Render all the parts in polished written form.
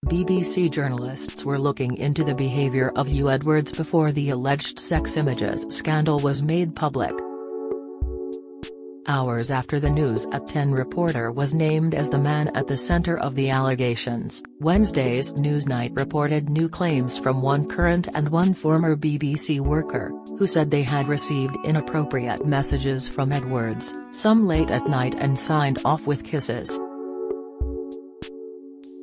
BBC journalists were looking into the behaviour of Huw Edwards before the alleged sex images scandal was made public. Hours after the News at 10 reporter was named as the man at the centre of the allegations, Wednesday's Newsnight reported new claims from one current and one former BBC worker, who said they had received inappropriate messages from Edwards, some late at night and signed off with kisses.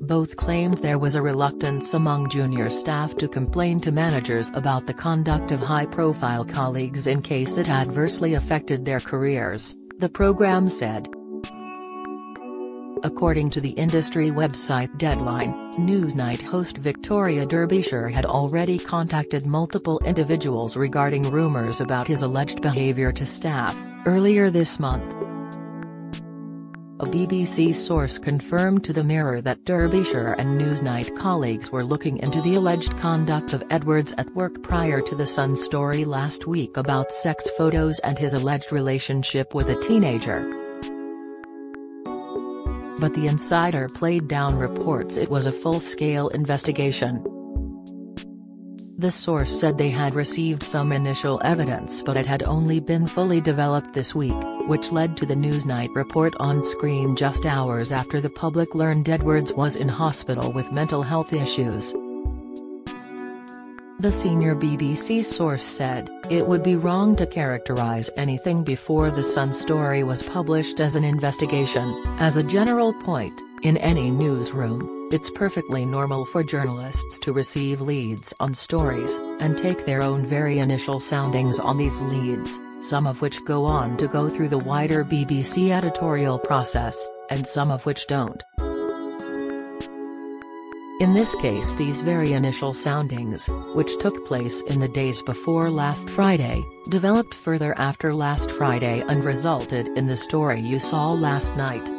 Both claimed there was a reluctance among junior staff to complain to managers about the conduct of high-profile colleagues in case it adversely affected their careers, the programme said. According to the industry website Deadline, Newsnight host Victoria Derbyshire had already contacted multiple individuals regarding rumours about his alleged behaviour to staff, earlier this month. A BBC source confirmed to the Mirror that Derbyshire and Newsnight colleagues were looking into the alleged conduct of Edwards at work prior to the Sun story last week about sex photos and his alleged relationship with a teenager. But the insider played down reports it was a full-scale investigation. The source said they had received some initial evidence but it had only been fully developed this week, which led to the Newsnight report on screen just hours after the public learned Edwards was in hospital with mental health issues. The senior BBC source said, "It would be wrong to characterise anything before the Sun story was published as an investigation. As a general point, in any newsroom, it's perfectly normal for journalists to receive leads on stories, and take their own very initial soundings on these leads, some of which go on to go through the wider BBC editorial process, and some of which don't. In this case these very initial soundings, which took place in the days before last Friday, developed further after last Friday and resulted in the story you saw last night."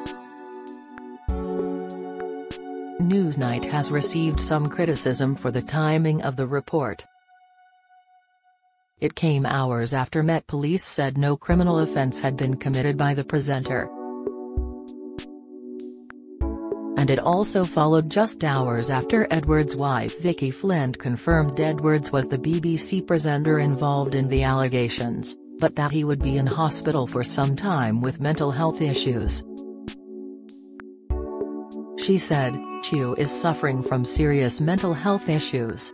Newsnight has received some criticism for the timing of the report. It came hours after Met Police said no criminal offence had been committed by the presenter. And it also followed just hours after Edwards' wife Vicky Flint confirmed Edwards was the BBC presenter involved in the allegations, but that he would be in hospital for some time with mental health issues. She said, "Huw is suffering from serious mental health issues.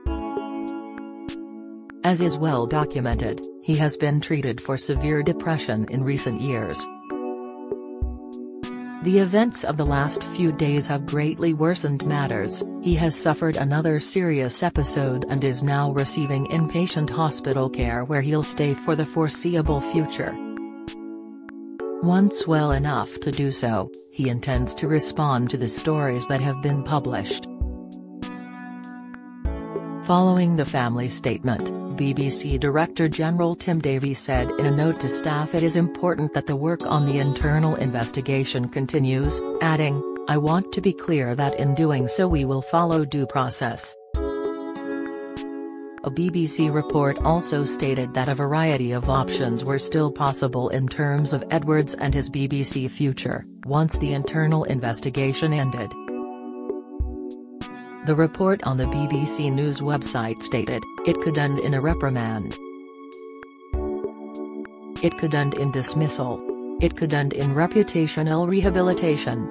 As is well documented, he has been treated for severe depression in recent years. The events of the last few days have greatly worsened matters. He has suffered another serious episode and is now receiving inpatient hospital care where he'll stay for the foreseeable future. Once well enough to do so, he intends to respond to the stories that have been published." Following the family statement, BBC Director General Tim Davie said in a note to staff it is important that the work on the internal investigation continues, adding, "I want to be clear that in doing so we will follow due process." A BBC report also stated that a variety of options were still possible in terms of Edwards and his BBC future, once the internal investigation ended. The report on the BBC News website stated, it could end in a reprimand. It could end in dismissal. It could end in reputational rehabilitation.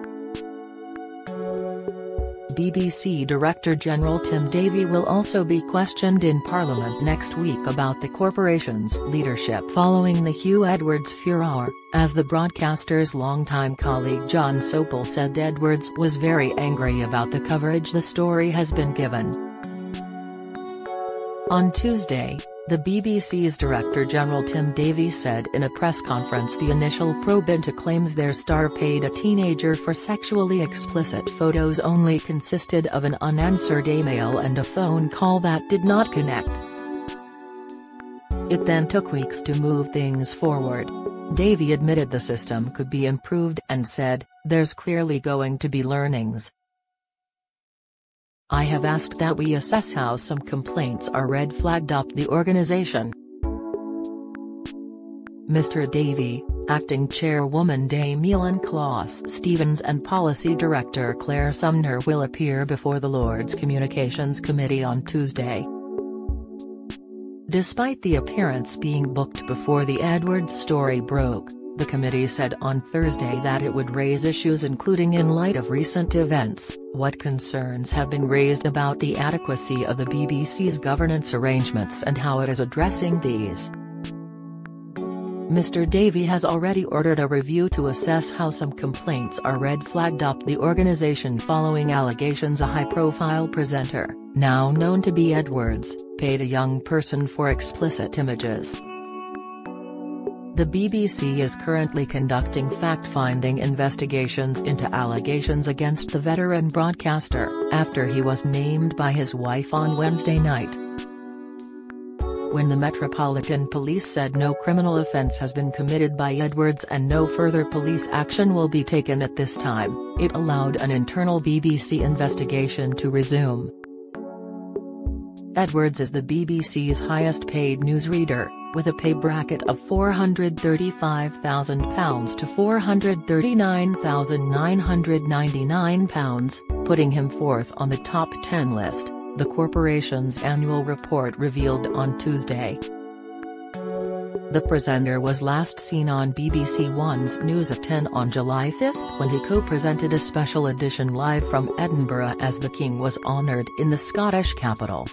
BBC Director General Tim Davie will also be questioned in Parliament next week about the corporation's leadership following the Huw Edwards furore, as the broadcaster's longtime colleague John Sopel said Edwards was very angry about the coverage the story has been given. On Tuesday, the BBC's Director General Tim Davie said in a press conference the initial probe into claims their star paid a teenager for sexually explicit photos only consisted of an unanswered email and a phone call that did not connect. It then took weeks to move things forward. Davie admitted the system could be improved and said, "There's clearly going to be learnings. I have asked that we assess how some complaints are red flagged up the organisation." Mr. Davey, Acting Chairwoman Damian Claus-Stevens and Policy Director Claire Sumner will appear before the Lords Communications Committee on Tuesday. Despite the appearance being booked before the Edwards story broke, the committee said on Thursday that it would raise issues including in light of recent events, what concerns have been raised about the adequacy of the BBC's governance arrangements and how it is addressing these. Mr. Davey has already ordered a review to assess how some complaints are red-flagged up the organisation following allegations a high-profile presenter, now known to be Edwards, paid a young person for explicit images. The BBC is currently conducting fact-finding investigations into allegations against the veteran broadcaster, after he was named by his wife on Wednesday night. When the Metropolitan Police said no criminal offence has been committed by Edwards and no further police action will be taken at this time, it allowed an internal BBC investigation to resume. Edwards is the BBC's highest-paid newsreader, with a pay bracket of £435,000 to £439,999, putting him fourth on the top 10 list, the corporation's annual report revealed on Tuesday. The presenter was last seen on BBC One's News at 10 on July 5 when he co-presented a special edition live from Edinburgh as the King was honoured in the Scottish capital.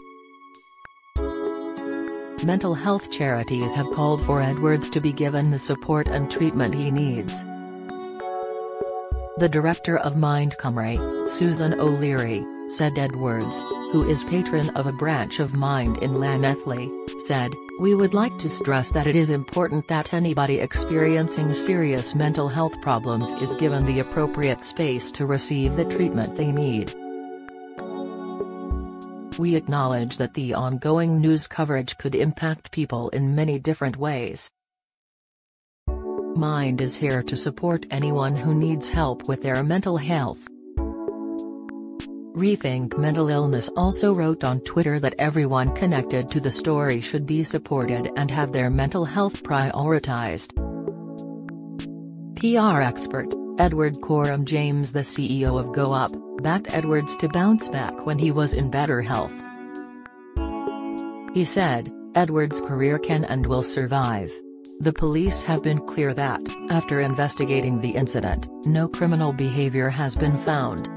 Mental health charities have called for Edwards to be given the support and treatment he needs. The director of Mind Cymru, Susan O'Leary, said Edwards, who is patron of a branch of Mind in Llanelli, said, "We would like to stress that it is important that anybody experiencing serious mental health problems is given the appropriate space to receive the treatment they need. We acknowledge that the ongoing news coverage could impact people in many different ways. Mind is here to support anyone who needs help with their mental health." Rethink Mental Illness also wrote on Twitter that everyone connected to the story should be supported and have their mental health prioritized. PR expert, Edward Coram James, the CEO of Go Up, backed Edwards to bounce back when he was in better health. He said, "Edwards' career can and will survive. The police have been clear that, after investigating the incident, no criminal behaviour has been found."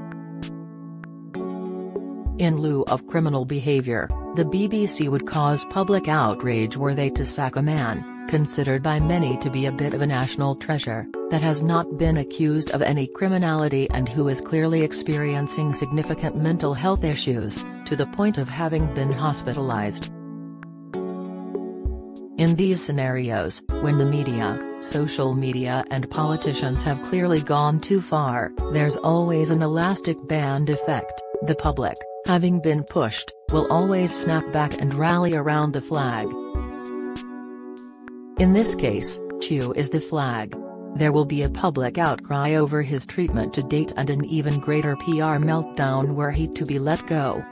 In lieu of criminal behaviour, the BBC would cause public outrage were they to sack a man, considered by many to be a bit of a national treasure, that has not been accused of any criminality and who is clearly experiencing significant mental health issues, to the point of having been hospitalized. In these scenarios, when the media, social media and politicians have clearly gone too far, there's always an elastic band effect. The public, having been pushed, will always snap back and rally around the flag. In this case, Huw is the flag. There will be a public outcry over his treatment to date and an even greater PR meltdown were he to be let go.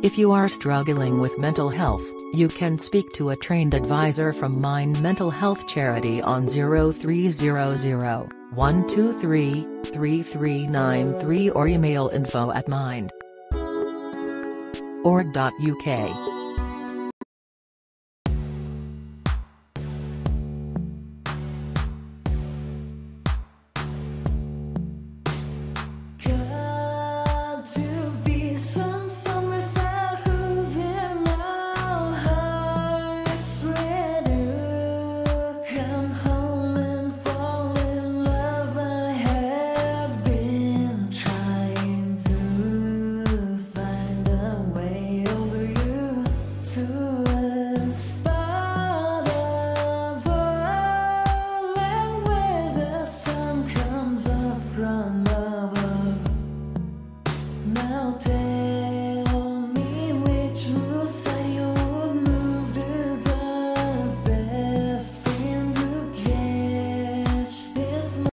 If you are struggling with mental health, you can speak to a trained advisor from Mind Mental Health Charity on 0300 123 3393 or email info@mind.org.uk. Good.